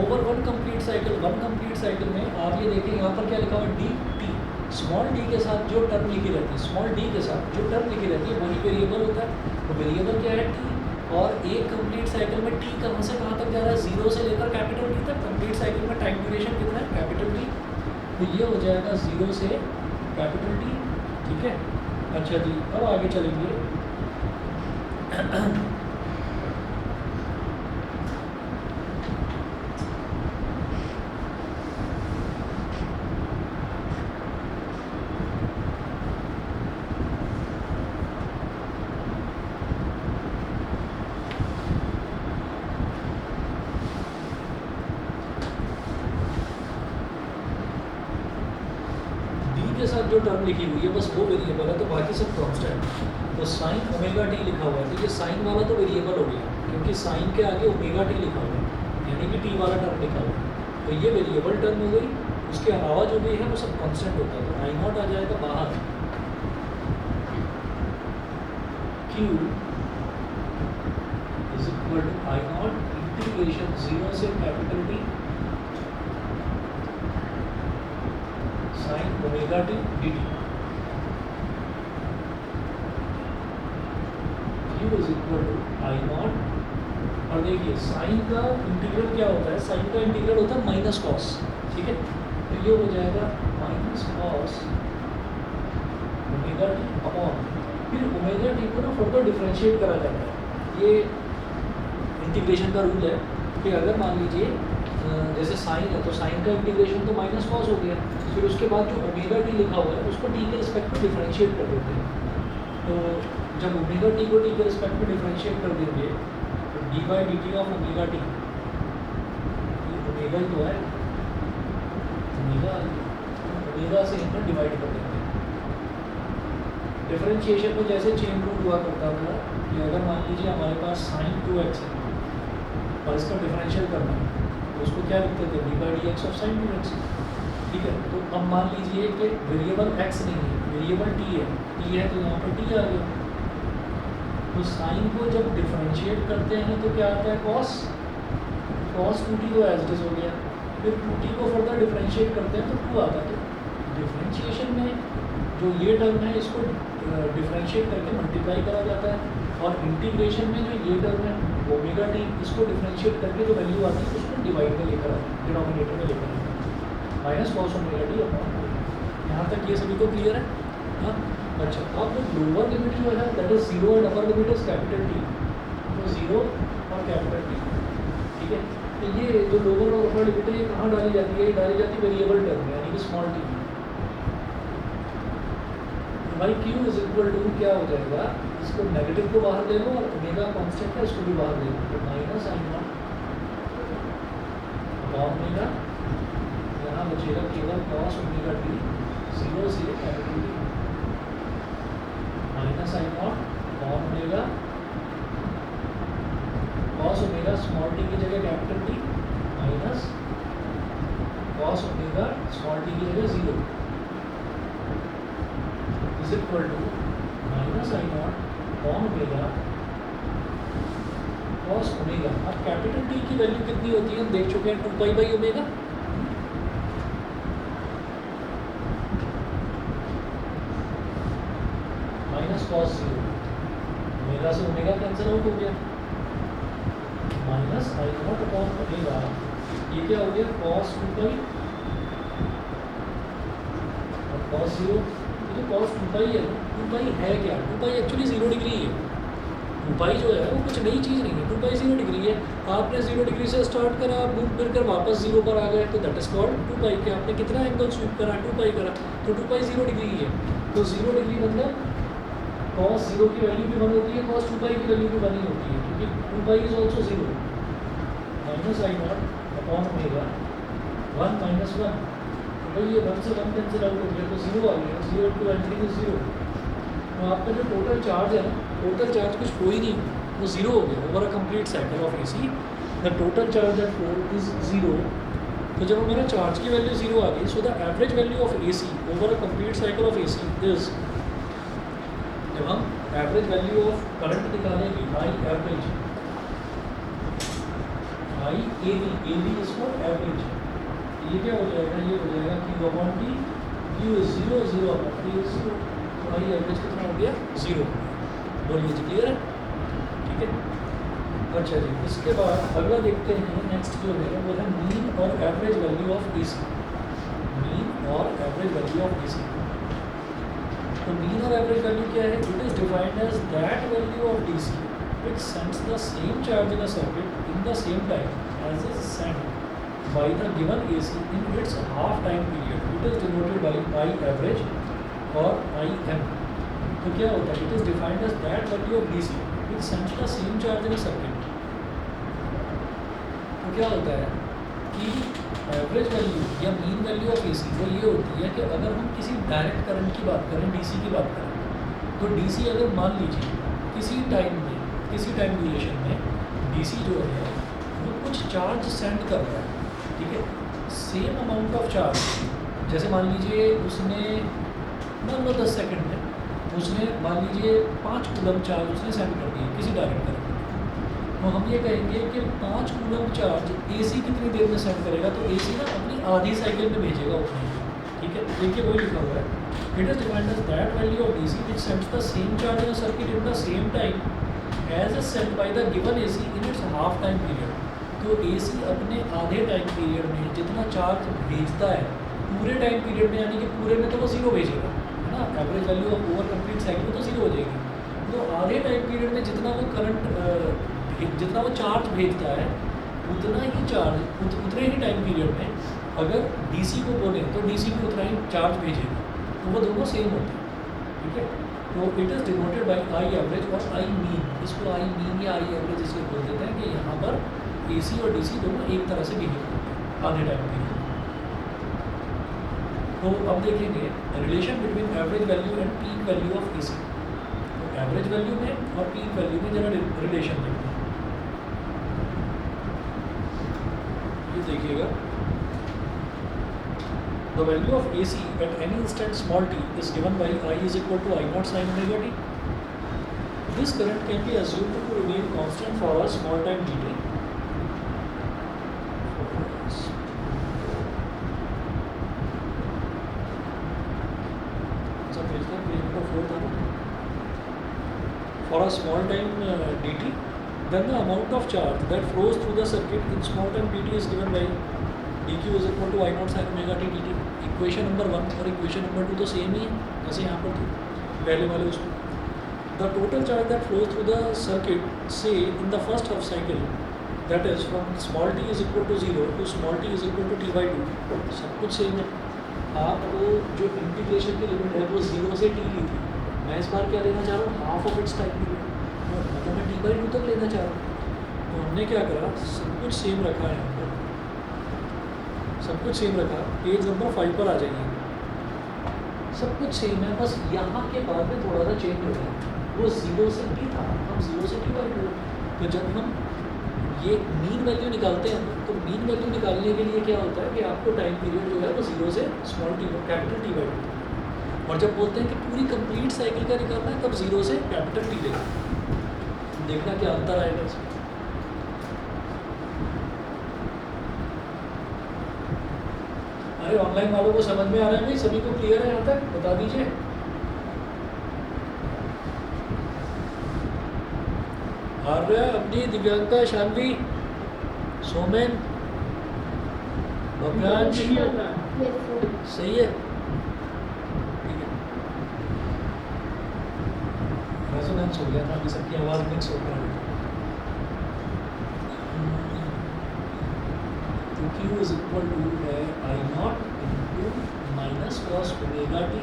over one complete cycle में आप ये देखें यहाँ पर क्या लिखा हुआ है, dt। स्मॉल d के साथ जो टर्म लिखी रहती है, वही वेरिएबल होता है। तो वेरिएबल क्या है, t। और एक कंप्लीट साइकिल में t कहाँ से कहाँ तक जा रहा है, 0 से लेकर कैपिटल T तक। कंप्लीट साइकिल में टाइम ड्यूरेशन कितना है, कैपिटल T। तो ये हो जाएगा 0 से कैपिटल T। ठीक है, अच्छा जी, अब आगे चलेंगे। के साथ जो टर्म लिखी हुई है बस वो वेरिएबल है, तो बाकी सब कांस्टेंट। तो साइन ओमेगा टी लिखा हुआ है, तो ये साइन वाला तो वेरिएबल हो गया, क्योंकि साइन के आगे ओमेगा टी लिखा हुआ है, यानी कि टी वाला टर्म लिखा हुआ है। तो ये वेरिएबल टर्म हो गई, उसके अलावा जो भी है वो सब कांस्टेंट होता है। तो आई नॉट आ जाएगा बाहर, Q is equal to I naught integration 0 से capital T sine omega t dt। Is equal to I naught, और देखिए साइन का इंटीग्रल क्या होता है, साइन का इंटीग्रल होता है माइनस कॉस, ठीक है, तो ये हो जाएगा minus cos omega T upon, फिर ओमेगा टी को ना फर्दर डिफ्रेंशिएट करा जाता है। ये इंटीग्रेशन का रूल है कि अगर मान लीजिए जैसे साइन है तो साइन का इंटीग्रेशन तो माइनस कॉस हो गया, फिर उसके बाद जो ओमेगा टी लिखा हुआ है उसको टी के रिस्पेक्ट में डिफ्रेंशिएट कर देते हैं। तो जब ओमेगा टी को टी के रिस्पेक्ट में डिफ्रेंशिएट कर देंगे तो D by D T of omega T, omega ही तो है, ओमेगा से इनको डिवाइड कर देंगे। डिफरेंशिएशन में जैसे चेन रूल हुआ करता था कि अगर मान लीजिए हमारे पास साइन 2x है और इसका डिफरेंशियल करना है तो उसको क्या लिखते थे, D by D x of sine 2x, ठीक है। तो अब मान लीजिए कि वेरिएबल x नहीं है, वेरिएबल t है तो यहाँ पर t आ गया, तो साइन को जब डिफरेंशिएट करते हैं तो क्या आता है cos 2t तो एज इट इज हो गया, फिर 2t को फर्दर डिफरेंशिएट करते हैं तो 2 आता है। तो डिफरेंशिएशन में जो ये टर्म है इसको डिफरेंशिएट करके मल्टीप्लाई करा जाता है, और इंटीग्रेशन में जो ये टर्म है ओमेगा टी इसको डिफरेंशिएट करके जो वैल्यू आती है उसको डिवाइड में लेकर आते हैं, डिनोमिनेटर में लेकर आते हैं, minus cos omega T upon. यहाँ तक ये सभी को क्लियर है? हाँ, अच्छा। अब लोअर लिमिट जो है that is 0 and upper limit is capital T, तो 0 और कैपिटल टी, ठीक है। तो ये जो लोअर और अपर लिमिट है ये कहाँ डाली जाती है, ये डाली जाती है वेरिएबल टर्म में, यानी कि स्मॉल टी। भाई क्यू इज इक्वल टू क्या हो जाएगा, इसको नेगेटिव को बाहर ले लो और ओमेगा कांस्टेंट है उसको भी बाहर ले लो, तो minus I naught upon omega, यहाँ बचेगा केवल कॉस ओमेगा टी 0 से capital T, minus I naught upon omega cos omega small t की जगह capital T minus cos omega small t की जगह 0 is equal to minus I naught upon omega cos omega. अब capital T की value कितनी होती है हम देख चुके हैं, 2 pi by omega, minus cos 0, omega से ओमेगा कैंसिल आउट हो गया, minus I naught upon omega, ये क्या हो गया कॉस 2 पाई और कॉस 0, ये कॉस 2 पाई है, 2 पाई है क्या, 2 पाई एक्चुअली 0 डिग्री है, 2 पाई जो है वो कुछ नई चीज़ नहीं है, 2 पाई 0 डिग्री है। आपने 0 डिग्री से स्टार्ट करा, आप घूम फिर कर वापस 0 पर आ गए, तो दैट इज कॉल्ड 2 पाई के। आपने कितना एंगल स्वीप करा, 2 पाई करा, तो 2 पाई 0 डिग्री है। तो 0 डिग्री मतलब cos 0 की वैल्यू भी 1 होती है, cos 2 पाई की वैल्यू भी 1 ही होती है, क्योंकि 2 pi is also 0, minus I naught upon omega 1 minus 1, तो ये 1 से 1 कैंसिल आउट हो गया, तो 0 आ गया, 0 टू एवरीथिंग इज 0। तो आपका जो टोटल चार्ज है ना, टोटल चार्ज कुछ हो ही नहीं, वो 0 हो गया over a complete cycle of AC, the total charge at 4 is 0। तो जब हमारा चार्ज की वैल्यू 0 आ गई, so the average value of AC over a complete cycle of AC is, जब हम एवरेज वैल्यू ऑफ करंट निकालेंगे, I average, I AB is for average, ये क्या हो जाएगा, ये हो जाएगा Q upon T, Q is 0, 0 upon T is 0, तो आई एवरेज कितना हो गया 0। बोलिए जी क्लियर है, ठीक है। अच्छा जी, इसके बाद अगला देखते हैं, नेक्स्ट जो है वो है मीन और average value of AC, mean और एवरेज वैल्यू ऑफ AC। तो मीन और एवरेज वैल्यू क्या है, it is defined as that value of DC which sends the same charge in a circuit in the same time as is sent by the given AC in its half time period. It is denoted by I average or IM. तो क्या होता है, it is defined as that value of DC which sends the same charge in a circuit. तो क्या होता है कि average value या मीन वैल्यू ऑफ AC वो ये होती है कि अगर हम किसी डायरेक्ट करंट की बात करें, DC की बात करें, तो DC अगर मान लीजिए किसी टाइम में, किसी टाइम ड्यूरेशन में DC जो है वो कुछ चार्ज सेंड कर रहा है, ठीक है, सेम अमाउंट ऑफ चार्ज, जैसे मान लीजिए उसने मान लो 10 सेकंड में उसने मान लीजिए 5 कूलम चार्ज उसने सेंड कर दिए किसी डायरेक्ट करंट में, तो हम ये कहेंगे कि 5 कूलम चार्ज AC कितनी देर में सेंड करेगा, तो AC ना अपनी आधी साइकिल में भेजेगा उतनी, ठीक है। देखिए वही लिखा हुआ है, it is defined as that value of DC which sends the same charge in a circuit in the same time as a set by the given A C in its half time period. तो A सी अपने आधे time period में जितना charge भेजता है पूरे time period में, यानी कि पूरे में तो वो ज़ीरो भेजेगा, है ना, average value of over complete cycle में तो ज़ीरो हो जाएगी। तो आधे टाइम पीरियड में जितना वो करंट जितना वो चार्ज भेजता है उतना ही चार्ज उतने ही टाइम पीरियड में अगर डीसी को बोले तो डीसी भी उतना ही चार्ज भेजेगा। तो वो दोनों सेम होते हैं, ठीक है। तो it is denoted by I average और आई मीन। इसको आई मीन या आई एवरेज इसलिए बोल देते हैं कि यहाँ पर एसी और डीसी दोनों एक तरह से बिहेव करते हैं आधे टाइम पीरियड। तो अब देखेंगे relation between average value and peak value of AC. तो एवरेज वैल्यू में और पीक वैल्यू में जरा रिलेशन देखते हैं। ये देखिएगा, the value of AC at any instant small t is given by I is equal to I naught sin omega t. This current can be assumed to remain constant for a small time dt. For a small time dt, then the amount of charge that flows through the circuit in small time dt is given by dq is equal to I naught sin omega t dt. Equation number 1 और equation number 2 तो same ही है जैसे यहाँ पर थी पहले वाले उसमें। The total charge that flows through the circuit से in the first half cycle that is from small T is equal to 0 to small T is equal to t/2, सब कुछ सेम है। आपको जो इंटीग्रेशन की लिमिट है वो 0 से t ली थी, मैं इस बार क्या लेना चाह रहा हूँ, half of its time period, मतलब मैं t/2 तक लेना चाह रहा हूँ। तो हमने क्या करा, सब कुछ सेम रखा है, यहाँ पर सब कुछ सेम रखा। पेज नंबर 5 पर आ जाइए, सब कुछ सेम है, बस यहाँ के बाद में थोड़ा सा चेंज हो गया। वो 0 से t था, हम 0 से t/2। तो जब हम ये मीन वैल्यू निकालते हैं तो मीन वैल्यू निकालने के लिए क्या होता है कि आपको टाइम पीरियड जो है वो 0 से स्मॉल t कैपिटल t/2, और जब बोलते हैं कि पूरी कंप्लीट साइकिल का निकालना है तब 0 से कैपिटल T लेगा। देखना क्या अंतर आएगा इसमें। अरे ऑनलाइन वालों को समझ में आ रहा है भाई, सभी को क्लियर है यहाँ तक, बता दीजिए। आर्य, अपनी, दिव्यांका, शानवी, सोमेन, भव्यांश, सही है, ठीक है। रेजोनेंस हो गया था, अभी सबकी आवाज़ मिक्स हो गई। तो Q इज इक्वल टू है I not into minus cos omega T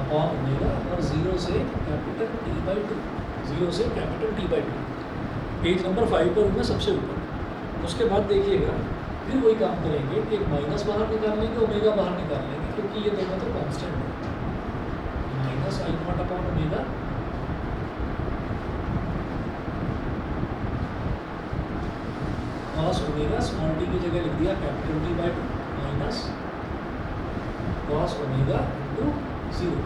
upon omega, और 0 से कैपिटल t/2, 0 से कैपिटल t/2। पेज नंबर 5 पर हूँ मैं सबसे ऊपर। उसके बाद देखिएगा फिर वही काम करेंगे कि माइनस बाहर निकाल लेंगे, ओमेगा बाहर निकाल लेंगे, क्योंकि ये दोनों तो कांस्टेंट है। Minus I naught upon omega cos omega, small t की जगह लिख दिया capital t/2 minus cos omega into 0।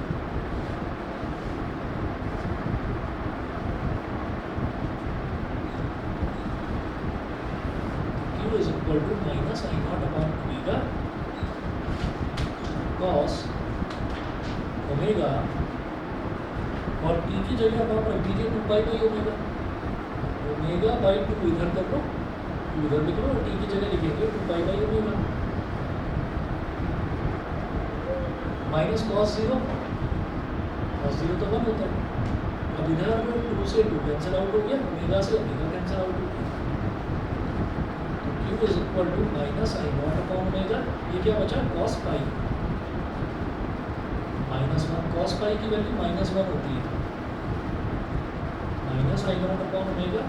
Q is equal to minus I naught upon omega cos omega, और t की जगह अब आप रख दीजिए 2π/ओमेगा, ओमेगा बाई 2 इधर कर लो, उधर लिख लो, और t की जगह लिखेंगे 2π/ओमेगा माइनस कॉस 0, कॉस 0 तो 1 होता है। अब इधर 2 से 2 कैंसिल आउट हो गया, ओमेगा से ओमेगा कैंसिल आउट हो गया। तो Q is equal to minus I naught upon omega, ये क्या बचा, कॉस पाई, -1 कॉस पाई की वैल्यू -1 होती है, minus I naught upon omega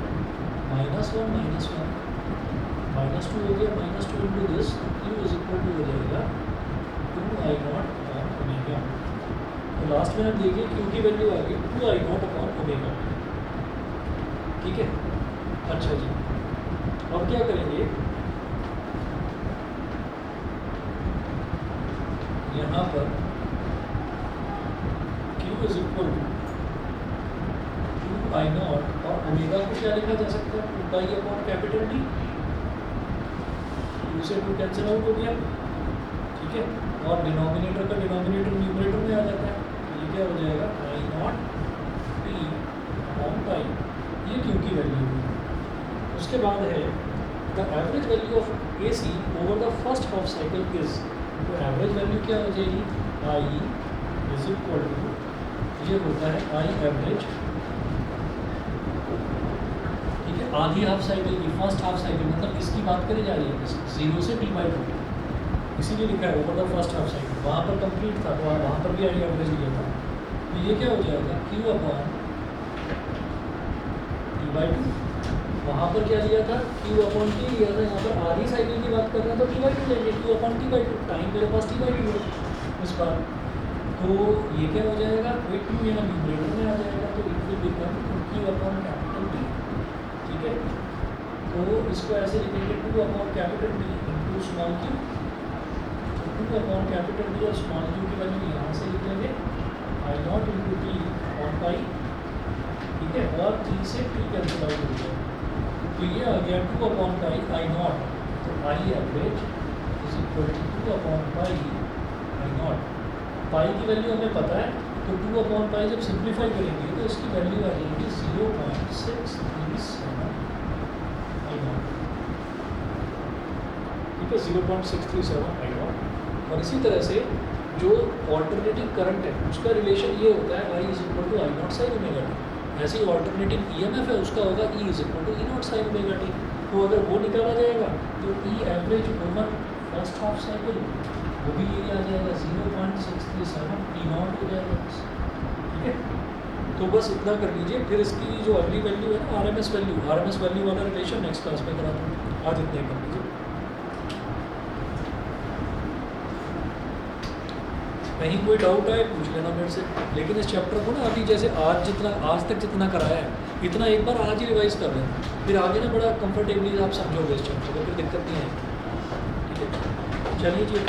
-1 -2 हो गया, -2 into this, Q is equal to हो जाएगा 2I नॉट अपॉन ओमेगा। तो लास्ट में आप देखिए Q की वैल्यू आ गई 2I नॉट अपॉन ओमेगा, ठीक है। अच्छा जी, अब क्या करेंगे, यहाँ पर Q is equal to 2I naught, और ओमेगा को क्या लिखा जा सकता है, 2π अपॉन कैपिटल T, 2 से 2 कैंसिल आउट हो गया, ठीक है। और डिनोमिनेटर का डिनोमिनेटर न्यूमरेटर में आ जाता है, ये क्या हो जाएगा I नॉट पाई, ये क्यू की वैल्यू है। उसके बाद है the average value of A C over the first half cycle is, तो एवरेज वैल्यू क्या हो जाएगी, आई इज इक्वल टू, ये होता है आई एवरेज, ठीक है, आधी हाफ साइकिल की, फर्स्ट हाफ साइकिल मतलब इसकी बात करी जा रही है 0 से t/2, इसीलिए लिखा है over the first half cycle, वहाँ पर कंप्लीट था तो वहाँ पर भी आई एवरेज लिया था, तो ये क्या हो जाएगा Q अपॉन t/2, वहाँ पर क्या लिया था Q अपॉन T लिया था, यहाँ पर आधी साइकिल की बात कर रहे हैं तो t/2 लेंगे, Q अपॉन t/2, टाइम मेरे पास t/2 है इस बार, तो ये क्या हो जाएगा, वेट Q यहाँ न्यूमरेटर में आ जाएगा, तो it will become Q upon capital T, ठीक है, तो इसको ऐसे लिखेंगे 2 upon capital T into small q, 2 upon capital T और स्मॉल q की वैल्यू यहाँ से लिखेंगे आई नॉट इंटू टी ऑन पाई, ठीक है, और 3 से T कैंसिल आउट हो गया, तो ये आ गया 2 अपॉन पाई आई नॉट, तो I average is equal to 2 upon pi I naught, pi की वैल्यू हमें पता है, तो 2 अपॉन पाई जब सिंप्लीफाई करेंगे तो इसकी वैल्यू आ जाएगी 0.637 आई नॉट, ठीक है, 0.637 आई नॉट। और इसी तरह से जो ऑल्टरनेटिंग करंट है उसका रिलेशन ये होता है I is equal to I naught sine omega T, ऐसे ही ऑल्टरनेटिंग ईएमएफ है उसका होगा E is equal to E naught sine omega T, तो अगर वो निकाला जाएगा तो E average over first half cycle वो भी ये आ जाएगा 0.637 टी नॉट हो जाएगा, ठीक है, तो बस इतना कर लीजिए, फिर इसकी जो अगली वैल्यू है ना आरएमएस वैल्यू वाला रिलेशन नेक्स्ट क्लास में करा दूँ, आज इतना ही कर लीजिए। कहीं कोई डाउट आए पूछ लेना मेरे से, लेकिन इस चैप्टर को ना अभी जैसे आज तक जितना कराया है इतना एक बार आज ही रिवाइज कर लें, फिर आगे ना बड़ा कंफर्टेबली आप समझोगे इस चैप्टर को, फिर दिक्कत नहीं आएगी, ठीक है, चलिए जी।